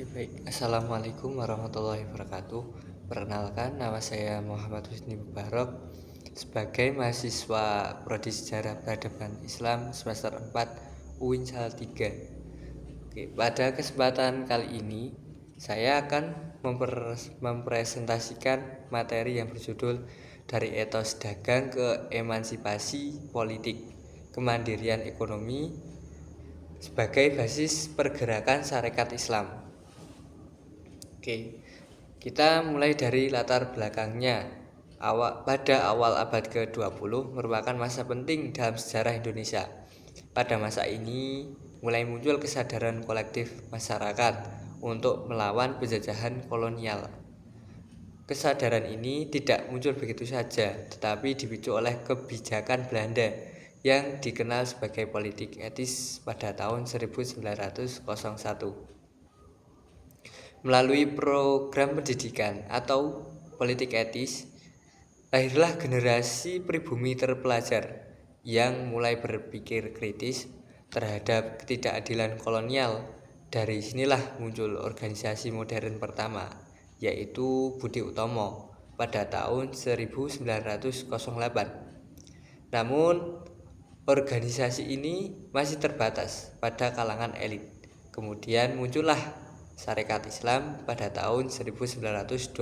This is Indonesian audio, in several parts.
Oke, baik. Assalamualaikum warahmatullahi wabarakatuh. Perkenalkan, nama saya Muhammad Husni Mubarok sebagai mahasiswa Prodi Sejarah Peradaban Islam semester 4 UIN Salatiga. Oke, pada kesempatan kali ini saya akan mempresentasikan materi yang berjudul Dari Etos Dagang ke Emansipasi Politik, Kemandirian Ekonomi sebagai basis pergerakan Sarekat Islam. Oke, kita mulai dari latar belakangnya. Pada awal abad ke-20 merupakan masa penting dalam sejarah Indonesia. Pada masa ini mulai muncul kesadaran kolektif masyarakat untuk melawan penjajahan kolonial. Kesadaran ini tidak muncul begitu saja, tetapi dipicu oleh kebijakan Belanda yang dikenal sebagai politik etis pada tahun 1901. Melalui program pendidikan atau politik etis, lahirlah generasi pribumi terpelajar yang mulai berpikir kritis terhadap ketidakadilan kolonial. Dari sinilah muncul organisasi modern pertama, yaitu Budi Utomo pada tahun 1908. Namun, organisasi ini masih terbatas pada kalangan elit. Kemudian muncullah Sarekat Islam pada tahun 1912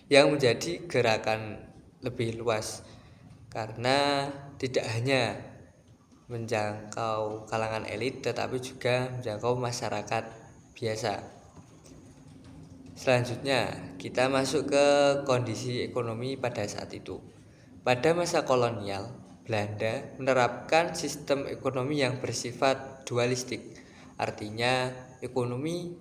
yang menjadi gerakan lebih luas karena tidak hanya menjangkau kalangan elit tetapi juga menjangkau masyarakat biasa. Selanjutnya kita masuk ke kondisi ekonomi pada saat itu. Pada masa kolonial, Belanda menerapkan sistem ekonomi yang bersifat dualistik. Artinya, ekonomi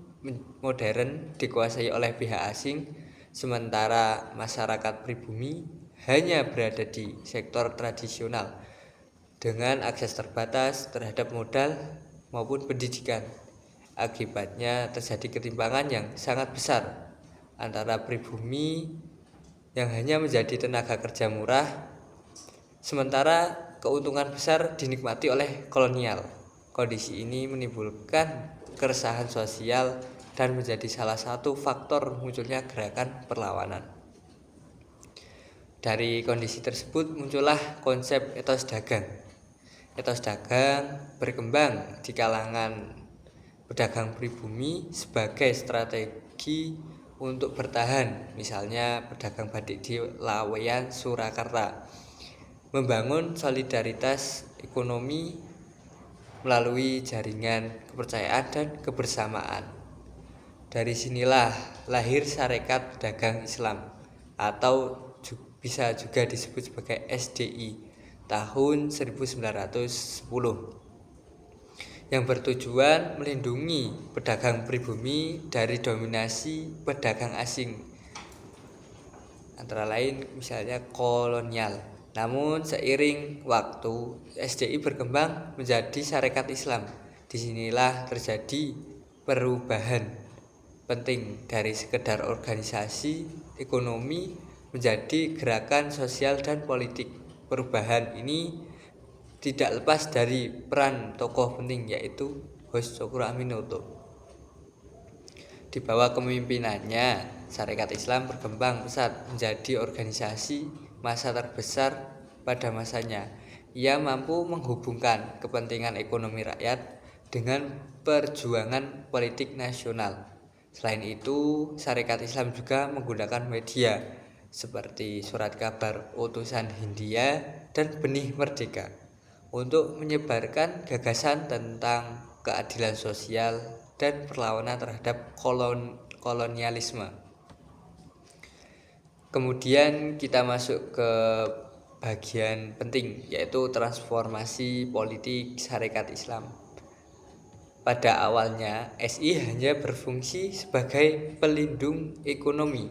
modern dikuasai oleh pihak asing, sementara masyarakat pribumi hanya berada di sektor tradisional dengan akses terbatas terhadap modal maupun pendidikan. Akibatnya terjadi ketimpangan yang sangat besar antara pribumi yang hanya menjadi tenaga kerja murah, sementara keuntungan besar dinikmati oleh kolonial. Kondisi ini menimbulkan keresahan sosial dan menjadi salah satu faktor munculnya gerakan perlawanan. Dari kondisi tersebut muncullah konsep etos dagang. Etos dagang berkembang di kalangan pedagang pribumi sebagai strategi untuk bertahan, misalnya pedagang batik di Laweyan, Surakarta, membangun solidaritas ekonomi melalui jaringan kepercayaan dan kebersamaan. Dari sinilah lahir Sarekat Dagang Islam atau bisa juga disebut sebagai SDI tahun 1910 yang bertujuan melindungi pedagang pribumi dari dominasi pedagang asing, antara lain misalnya kolonial. Namun seiring waktu SDI berkembang menjadi Sarekat Islam. Disinilah terjadi perubahan penting dari sekedar organisasi ekonomi menjadi gerakan sosial dan politik. Perubahan ini tidak lepas dari peran tokoh penting yaitu Hos Cokroaminoto. Di bawah kepemimpinannya, Sarekat Islam berkembang pesat menjadi organisasi massa terbesar pada masanya. Ia mampu menghubungkan kepentingan ekonomi rakyat dengan perjuangan politik nasional. Selain itu, Sarekat Islam juga menggunakan media seperti surat kabar Utusan Hindia dan Benih Merdeka untuk menyebarkan gagasan tentang keadilan sosial dan perlawanan terhadap kolonialisme. Kemudian kita masuk ke bagian penting, yaitu transformasi politik Sarekat Islam. Pada awalnya, SI hanya berfungsi sebagai pelindung ekonomi.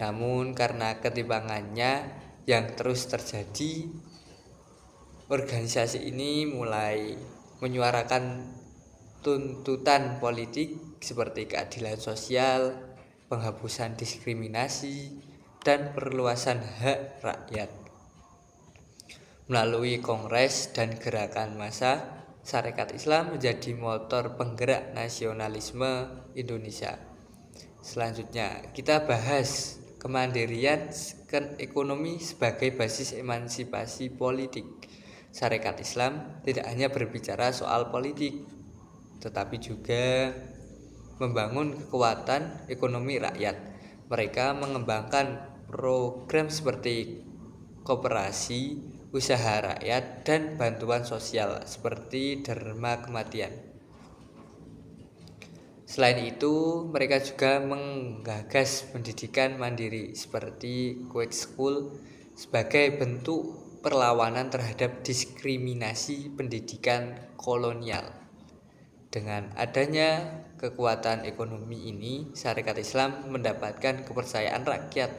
Namun karena ketimpangannya yang terus terjadi, organisasi ini mulai menyuarakan tuntutan politik seperti keadilan sosial, penghapusan diskriminasi, dan perluasan hak rakyat. Melalui kongres dan gerakan massa, Syarikat Islam menjadi motor penggerak nasionalisme Indonesia. Selanjutnya, kita bahas kemandirian ekonomi sebagai basis emansipasi politik. Syarikat Islam tidak hanya berbicara soal politik, tetapi juga membangun kekuatan ekonomi rakyat. Mereka mengembangkan program seperti koperasi, usaha rakyat, dan bantuan sosial seperti derma kematian. Selain itu, mereka juga menggagas pendidikan mandiri seperti Quick School sebagai bentuk perlawanan terhadap diskriminasi pendidikan kolonial. Dengan adanya kekuatan ekonomi ini, Syarikat Islam mendapatkan kepercayaan rakyat.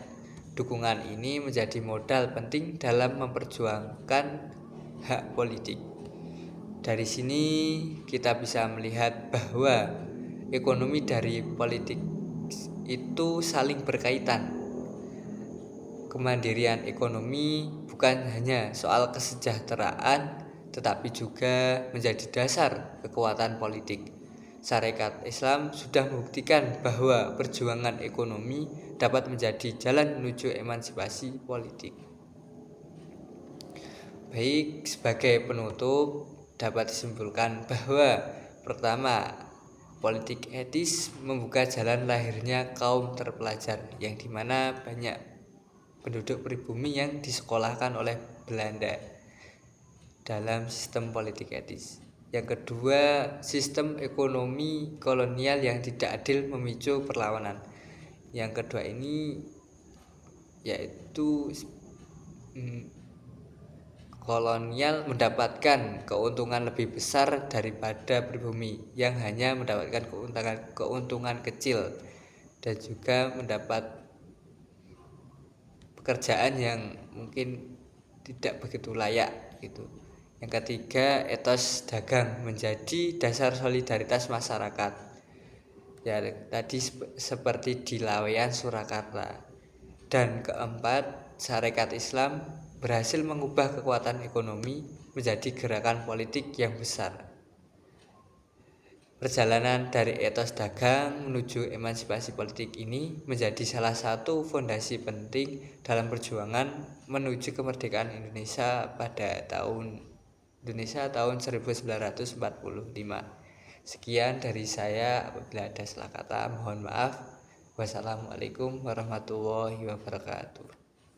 Dukungan ini menjadi modal penting dalam memperjuangkan hak politik. Dari sini kita bisa melihat bahwa ekonomi dari politik itu saling berkaitan. Kemandirian ekonomi bukan hanya soal kesejahteraan, tetapi juga menjadi dasar kekuatan politik. Syarikat Islam sudah membuktikan bahwa perjuangan ekonomi dapat menjadi jalan menuju emansipasi politik. Baik, sebagai penutup dapat disimpulkan bahwa pertama, politik etis membuka jalan lahirnya kaum terpelajar yang dimana banyak penduduk pribumi yang disekolahkan oleh Belanda dalam sistem politik etis. Yang kedua, sistem ekonomi kolonial yang tidak adil memicu perlawanan. Yang kedua ini yaitu kolonial mendapatkan keuntungan lebih besar daripada pribumi yang hanya mendapatkan keuntungan kecil dan juga mendapat pekerjaan yang mungkin tidak begitu layak gitu. Yang ketiga, etos dagang menjadi dasar solidaritas masyarakat. Ya, tadi seperti di Laweyan Surakarta. Dan keempat, Syarikat Islam berhasil mengubah kekuatan ekonomi menjadi gerakan politik yang besar. Perjalanan dari etos dagang menuju emansipasi politik ini menjadi salah satu fondasi penting dalam perjuangan menuju kemerdekaan Indonesia pada tahun 1945. Sekian dari saya, apabila ada salah kata mohon maaf. Wassalamualaikum warahmatullahi wabarakatuh.